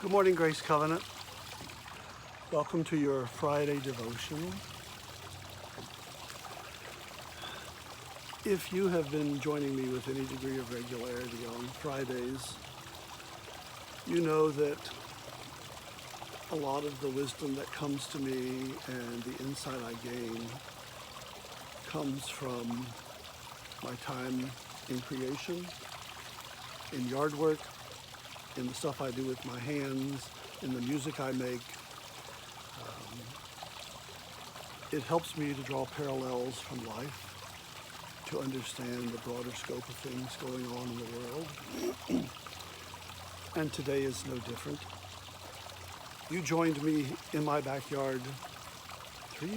Good morning, Grace Covenant. Welcome to your Friday devotional. If you have been joining me with any degree of regularity on Fridays, you know that a lot of the wisdom that comes to me and the insight I gain comes from my time in creation, in yard work, in the stuff I do with my hands, in the music I make. It helps me to draw parallels from life, to understand the broader scope of things going on in the world. And today is no different. You joined me in my backyard 3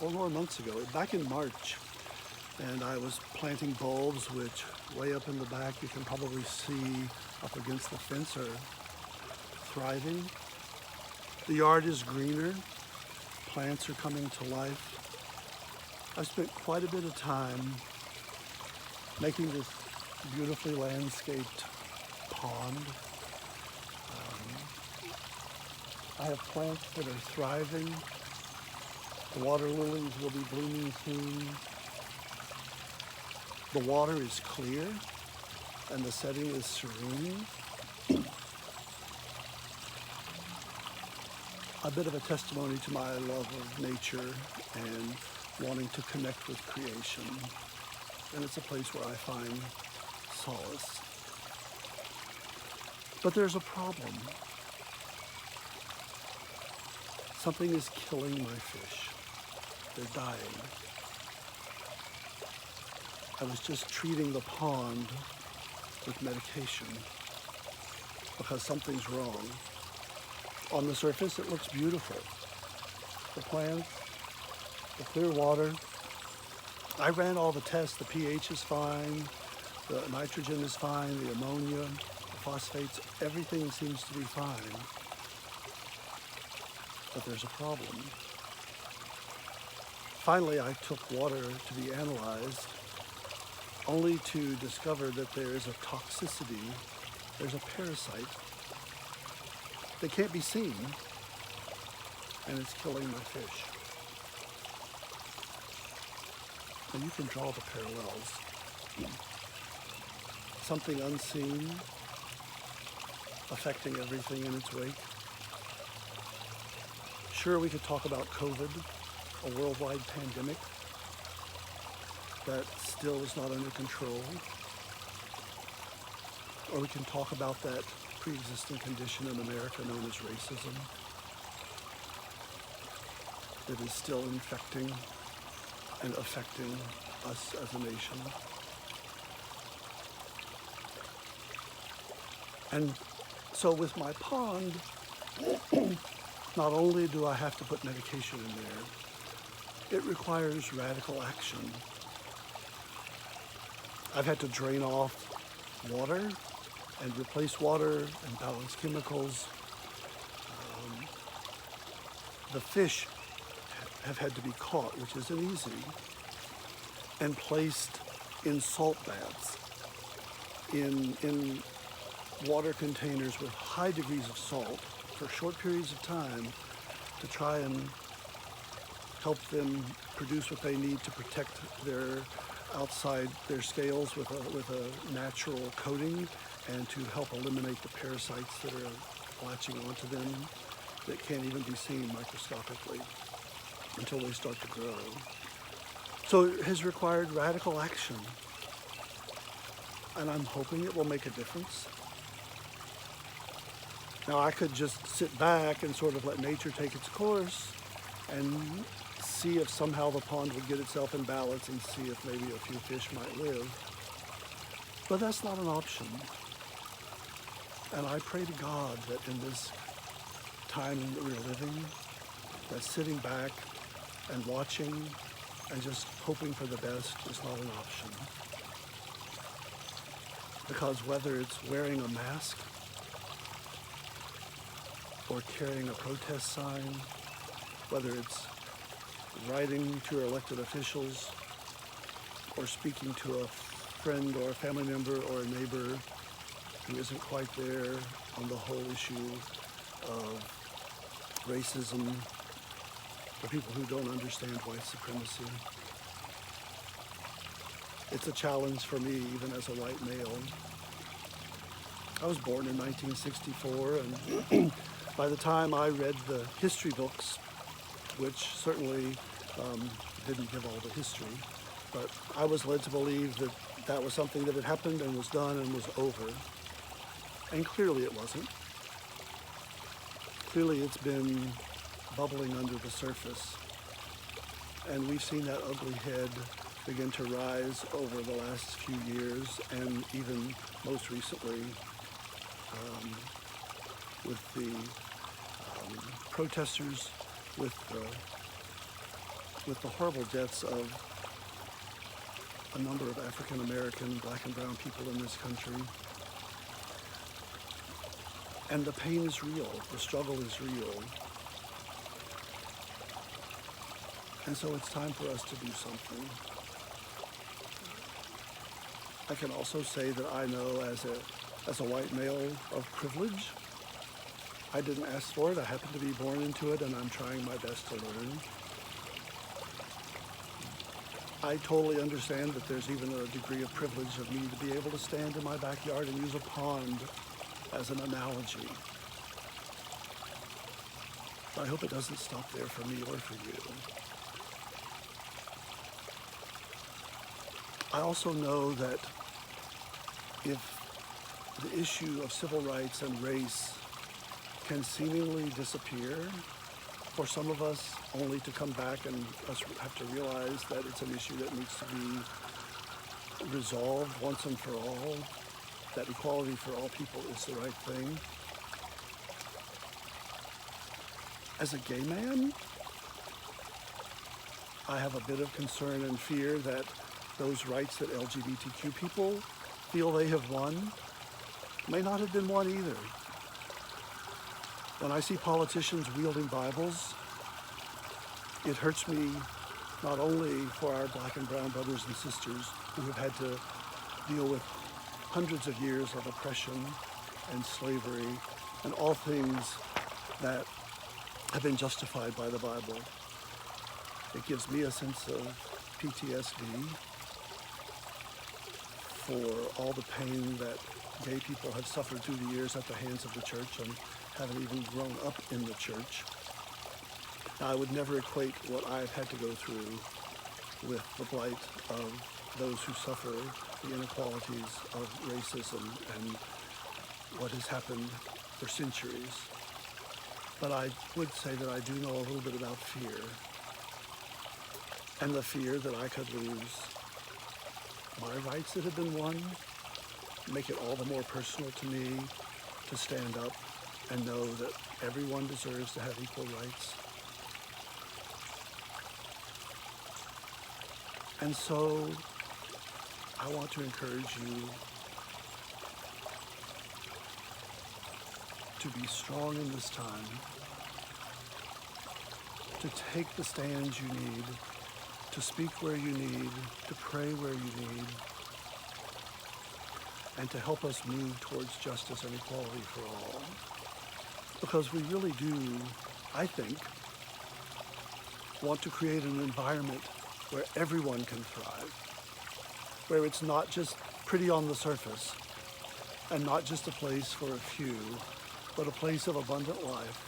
or more months ago, back in March, and I was planting bulbs, which way up in the back you can probably see up against the fence are thriving. The yard is greener. Plants are coming to life. I spent quite a bit of time making this beautifully landscaped pond. I have plants that are thriving. The water lilies will be blooming soon. The water is clear and the setting is serene. A bit of a testimony to my love of nature and wanting to connect with creation. And it's a place where I find solace. But there's a problem. Something is killing my fish. They're dying. I was just treating the pond with medication because something's wrong. On the surface, it looks beautiful. The plants, the clear water. I ran all the tests. The pH is fine. The nitrogen is fine. The ammonia, the phosphates, everything seems to be fine. But there's a problem. Finally, I took water to be analyzed, only to discover that there is a toxicity, there's a parasite that can't be seen, and it's killing my fish. And you can draw the parallels. Something unseen, affecting everything in its wake. Sure, we could talk about COVID, a worldwide pandemic that still is not under control. Or we can talk about that pre-existing condition in America known as racism that is still infecting and affecting us as a nation. And so with my pond, not only do I have to put medication in there, it requires radical action. I've had to drain off water and replace water and balance chemicals. The fish have had to be caught, which isn't easy, and placed in salt baths, in water containers with high degrees of salt for short periods of time to try and help them produce what they need to protect their scales with a natural coating, and to help eliminate the parasites that are latching onto them that can't even be seen microscopically until they start to grow. So it has required radical action, and I'm hoping it will make a difference. Now, I could just sit back and sort of let nature take its course and see if somehow the pond would get itself in balance and see if maybe a few fish might live. But that's not an option. And I pray to God that in this time that we're living, that sitting back and watching and just hoping for the best is not an option. Because whether it's wearing a mask or carrying a protest sign, whether it's writing to your elected officials or speaking to a friend or a family member or a neighbor who isn't quite there on the whole issue of racism, for people who don't understand white supremacy. It's a challenge for me, even as a white male. I was born in 1964, and by the time I read the history books, which certainly didn't give all the history, but I was led to believe that that was something that had happened and was done and was over. And clearly it wasn't. Clearly it's been bubbling under the surface. And we've seen that ugly head begin to rise over the last few years, and even most recently with the protesters, with the horrible deaths of a number of African American, black and brown people in this country. And the pain is real, the struggle is real. And so it's time for us to do something. I can also say that I know as a white male of privilege, I didn't ask for it, I happened to be born into it, and I'm trying my best to learn. I totally understand that there's even a degree of privilege of me to be able to stand in my backyard and use a pond as an analogy. But I hope it doesn't stop there for me or for you. I also know that if the issue of civil rights and race can seemingly disappear, for some of us only to come back and us have to realize that it's an issue that needs to be resolved once and for all, that equality for all people is the right thing. As a gay man, I have a bit of concern and fear that those rights that LGBTQ people feel they have won may not have been won either. When I see politicians wielding Bibles, it hurts me not only for our black and brown brothers and sisters who have had to deal with hundreds of years of oppression and slavery and all things that have been justified by the Bible. It gives me a sense of PTSD for all the pain that gay people have suffered through the years at the hands of the church and haven't even grown up in the church. Now, I would never equate what I've had to go through with the blight of those who suffer the inequalities of racism and what has happened for centuries. But I would say that I do know a little bit about fear, and the fear that I could lose my rights that have been won, make it all the more personal to me to stand up and know that everyone deserves to have equal rights. And so I want to encourage you to be strong in this time, to take the stands you need, to speak where you need, to pray where you need, and to help us move towards justice and equality for all. Because we really do, I think, want to create an environment where everyone can thrive, where it's not just pretty on the surface and not just a place for a few, but a place of abundant life,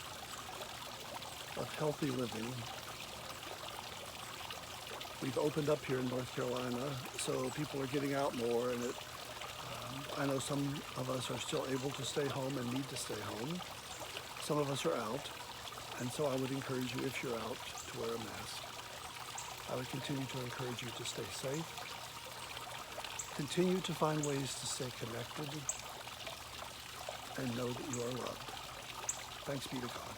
of healthy living. We've opened up here in North Carolina, so people are getting out more, and I know some of us are still able to stay home and need to stay home. Some of us are out, and so I would encourage you, if you're out, to wear a mask. I would continue to encourage you to stay safe. Continue to find ways to stay connected and know that you are loved. Thanks be to God.